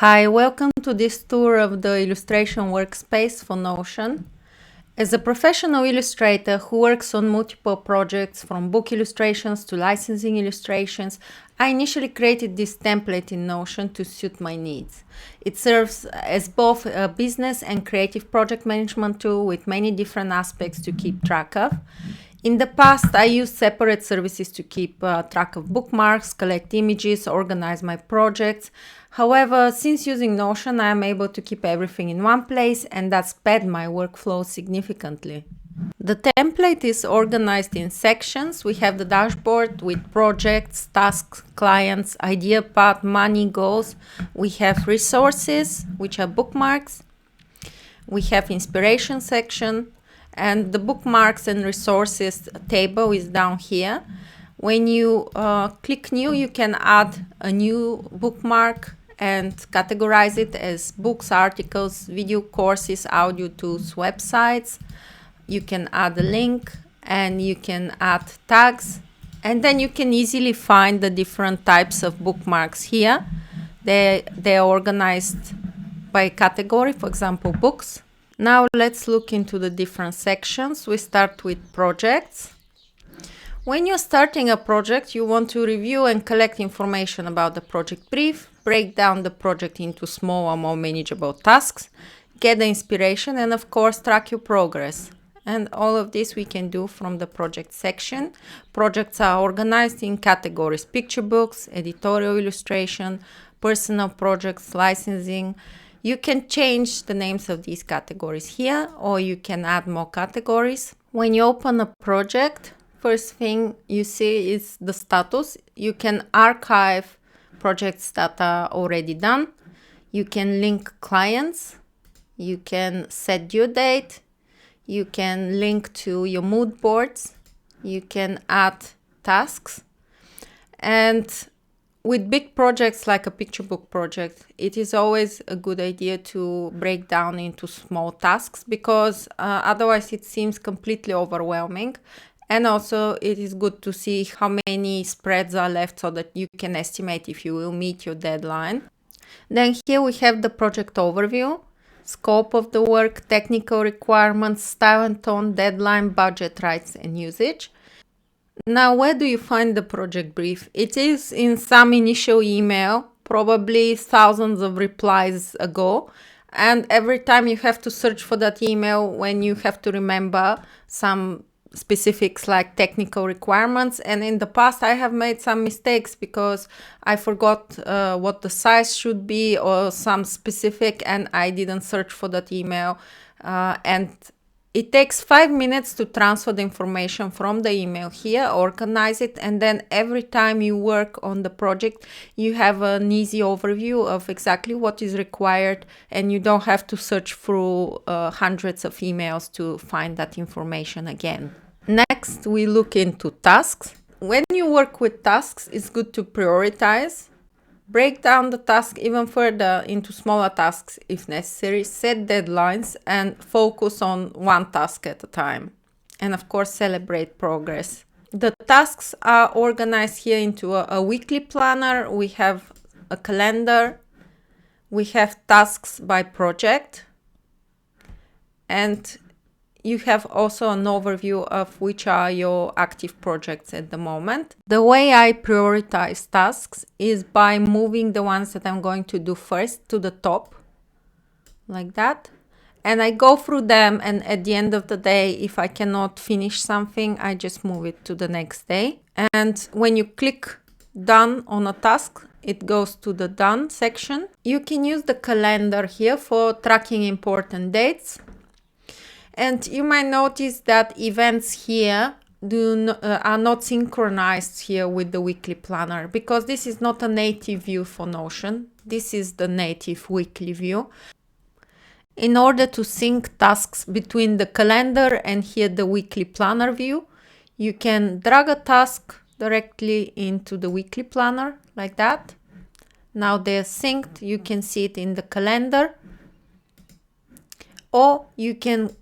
Hi, welcome to this tour of the illustration workspace for Notion. As a professional illustrator who works on multiple projects from book illustrations to licensing illustrations, I initially created this template in Notion to suit my needs. It serves as both a business and creative project management tool with many different aspects to keep track of. In the past, I used separate services to keep track of bookmarks, collect images, organize my projects. However, since using Notion, I am able to keep everything in one place, and that sped my workflow significantly. The template is organized in sections. We have the dashboard with projects, tasks, clients, idea path, money, goals. We have resources, which are bookmarks. We have inspiration section. And the bookmarks and resources table is down here. When you click new, you can add a new bookmark and categorize it as books, articles, video courses, audio tools, websites. You can add a link and you can add tags. And then you can easily find the different types of bookmarks here. They are organized by category, for example, books. Now let's look into the different sections. We start with projects. When you're starting a project, you want to review and collect information about the project brief, break down the project into smaller, more manageable tasks, get the inspiration, and of course, track your progress. And all of this we can do from the project section. Projects are organized in categories: picture books, editorial illustration, personal projects, licensing. You can change the names of these categories here, or you can add more categories. When you open a project, first thing you see is the status. You can archive projects that are already done. You can link clients. You can set due date. You can link to your mood boards. You can add tasks. And with big projects like a picture book project, it is always a good idea to break down into small tasks because otherwise it seems completely overwhelming. And also it is good to see how many spreads are left so that you can estimate if you will meet your deadline. Then here we have the project overview, scope of the work, technical requirements, style and tone, deadline, budget, rights and usage. Now, where do you find the project brief? It is in some initial email, probably thousands of replies ago. And every time you have to search for that email when you have to remember some specifics like technical requirements. And in the past, I have made some mistakes because I forgot what the size should be or some specific, and I didn't search for that email. And it takes 5 minutes to transfer the information from the email here, organize it, and then every time you work on the project, you have an easy overview of exactly what is required, and you don't have to search through hundreds of emails to find that information again. Next, we look into tasks. When you work with tasks, it's good to prioritize. Break down the task even further into smaller tasks if necessary, set deadlines, and focus on one task at a time. And of course, celebrate progress. The tasks are organized here into a weekly planner. We have a calendar. We have tasks by project. And you have also an overview of which are your active projects at the moment. The way I prioritize tasks is by moving the ones that I'm going to do first to the top, like that. And I go through them, and at the end of the day, if I cannot finish something, I just move it to the next day. And when you click done on a task, it goes to the done section. You can use the calendar here for tracking important dates. And you might notice that events here are not synchronized here with the weekly planner because this is not a native view for Notion. This is the native weekly view. In order to sync tasks between the calendar and here the weekly planner view, you can drag a task directly into the weekly planner like that. Now they're synced. You can see it in the calendar. Or you can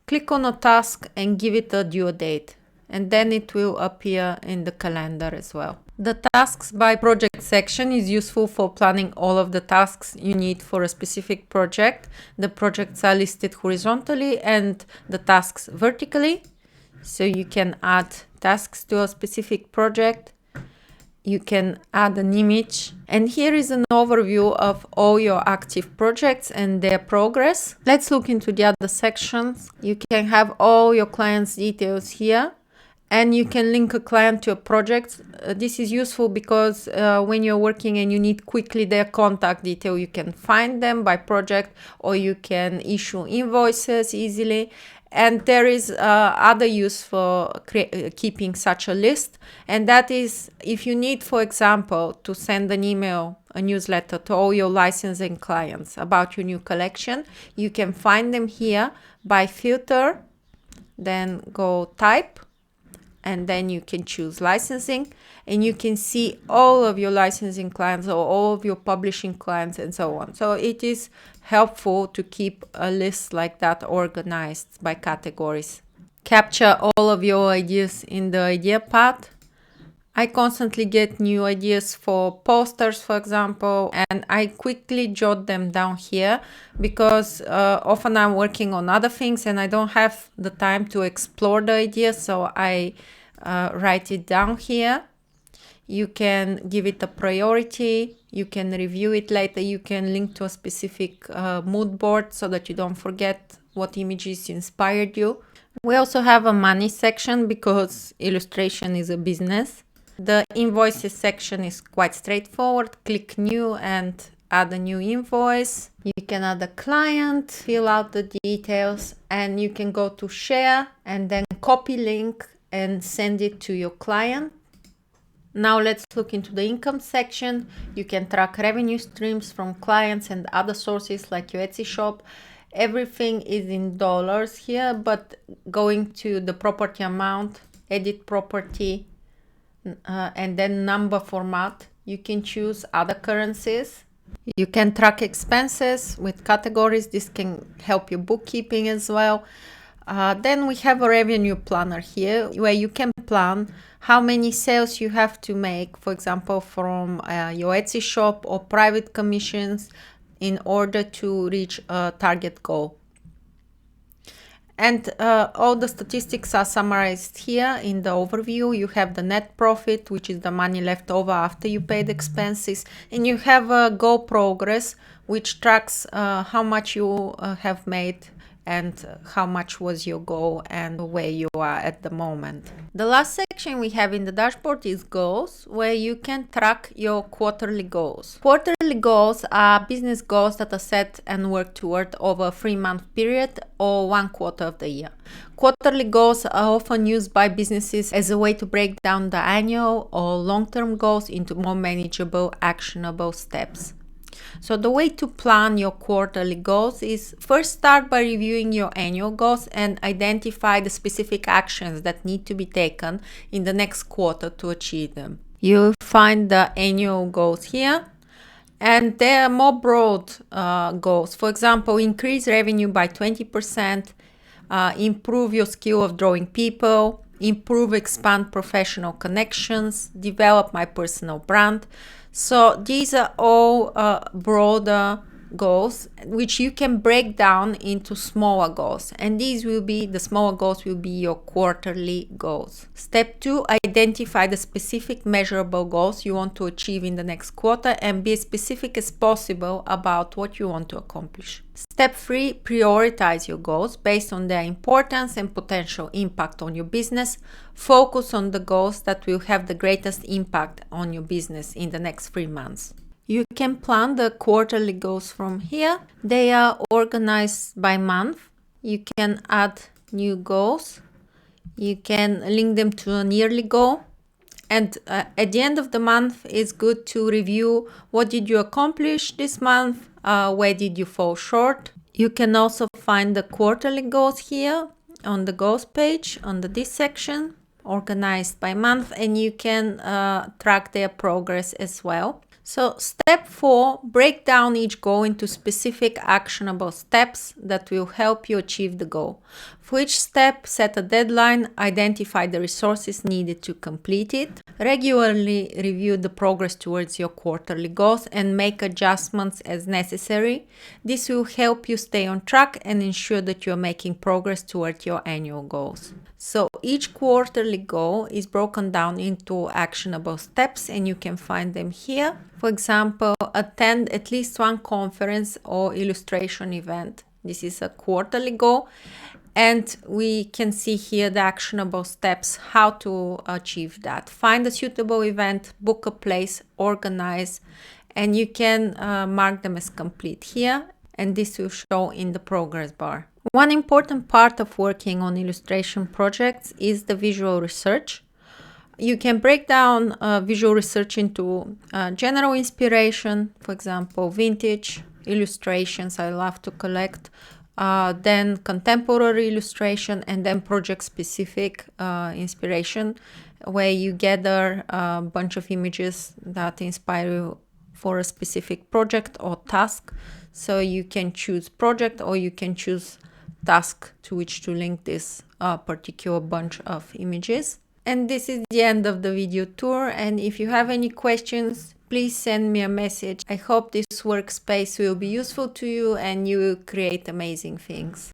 click on a task and give it a due date, and then it will appear in the calendar as well. The tasks by project section is useful for planning all of the tasks you need for a specific project. The projects are listed horizontally and the tasks vertically. So you can add tasks to a specific project. You can add an image. And here is an overview of all your active projects and their progress. Let's look into the other sections. You can have all your clients' details here. And you can link a client to a project. This is useful because when you're working and you need quickly their contact detail, you can find them by project, or you can issue invoices easily. And there is other use for keeping such a list. And that is if you need, for example, to send an email, a newsletter to all your licensing clients about your new collection, you can find them here by filter, then go type. And then you can choose licensing, and you can see all of your licensing clients or all of your publishing clients and so on. So it is helpful to keep a list like that organized by categories. Capture all of your ideas in the idea path. I constantly get new ideas for posters, for example, and I quickly jot them down here because often I'm working on other things and I don't have the time to explore the ideas, so I write it down here. You can give it a priority, you can review it later, you can link to a specific mood board so that you don't forget what images inspired you. We also have a money section because illustration is a business. The invoices section is quite straightforward. Click new and add a new invoice. You can add a client, fill out the details, and you can go to share and then copy link and send it to your client. Now let's look into the income section. You can track revenue streams from clients and other sources like your Etsy shop. Everything is in dollars here, but going to the property amount, edit property, and then number format, you can choose other currencies. You can track expenses with categories. This can help your bookkeeping as well. Then we have a revenue planner here where you can plan how many sales you have to make, for example, from your Etsy shop or private commissions in order to reach a target goal. And all the statistics are summarized here in the overview. You have the net profit, which is the money left over after you paid expenses. And you have a goal progress, which tracks how much you have made and how much was your goal and where you are at the moment. The last section we have in the dashboard is goals, where you can track your quarterly goals. Quarterly goals are business goals that are set and worked toward over a 3-month period or 1 quarter of the year. Quarterly goals are often used by businesses as a way to break down the annual or long-term goals into more manageable, actionable steps. So the way to plan your quarterly goals is first start by reviewing your annual goals and identify the specific actions that need to be taken in the next quarter to achieve them. You'll find the annual goals here, and they are more broad goals. For example, increase revenue by 20%, improve your skill of drawing people, expand professional connections, develop my personal brand. So these are all broader goals, which you can break down into smaller goals. And the smaller goals will be your quarterly goals. Step 2, identify the specific measurable goals you want to achieve in the next quarter and be as specific as possible about what you want to accomplish. Step 3, prioritize your goals based on their importance and potential impact on your business. Focus on the goals that will have the greatest impact on your business in the next 3 months. You can plan the quarterly goals from here. They are organized by month. You can add new goals. You can link them to an yearly goal. And at the end of the month, it's good to review what did you accomplish this month, where did you fall short. You can also find the quarterly goals here on the goals page under this section, organized by month, and you can track their progress as well. So step 4, break down each goal into specific actionable steps that will help you achieve the goal. For each step, set a deadline, identify the resources needed to complete it, regularly review the progress towards your quarterly goals and make adjustments as necessary. This will help you stay on track and ensure that you're making progress toward your annual goals. So each quarterly goal is broken down into actionable steps and you can find them here. For example, attend at least one conference or illustration event. This is a quarterly goal. And we can see here the actionable steps, how to achieve that. Find a suitable event, book a place, organize, and you can mark them as complete here. And this will show in the progress bar. One important part of working on illustration projects is the visual research. You can break down visual research into general inspiration, for example, vintage illustrations I love to collect, then contemporary illustration, and then project-specific inspiration, where you gather a bunch of images that inspire you for a specific project or task. So you can choose project or you can choose task to which to link this particular bunch of images. And this is the end of the video tour, and if you have any questions, please send me a message. I hope this workspace will be useful to you and you will create amazing things.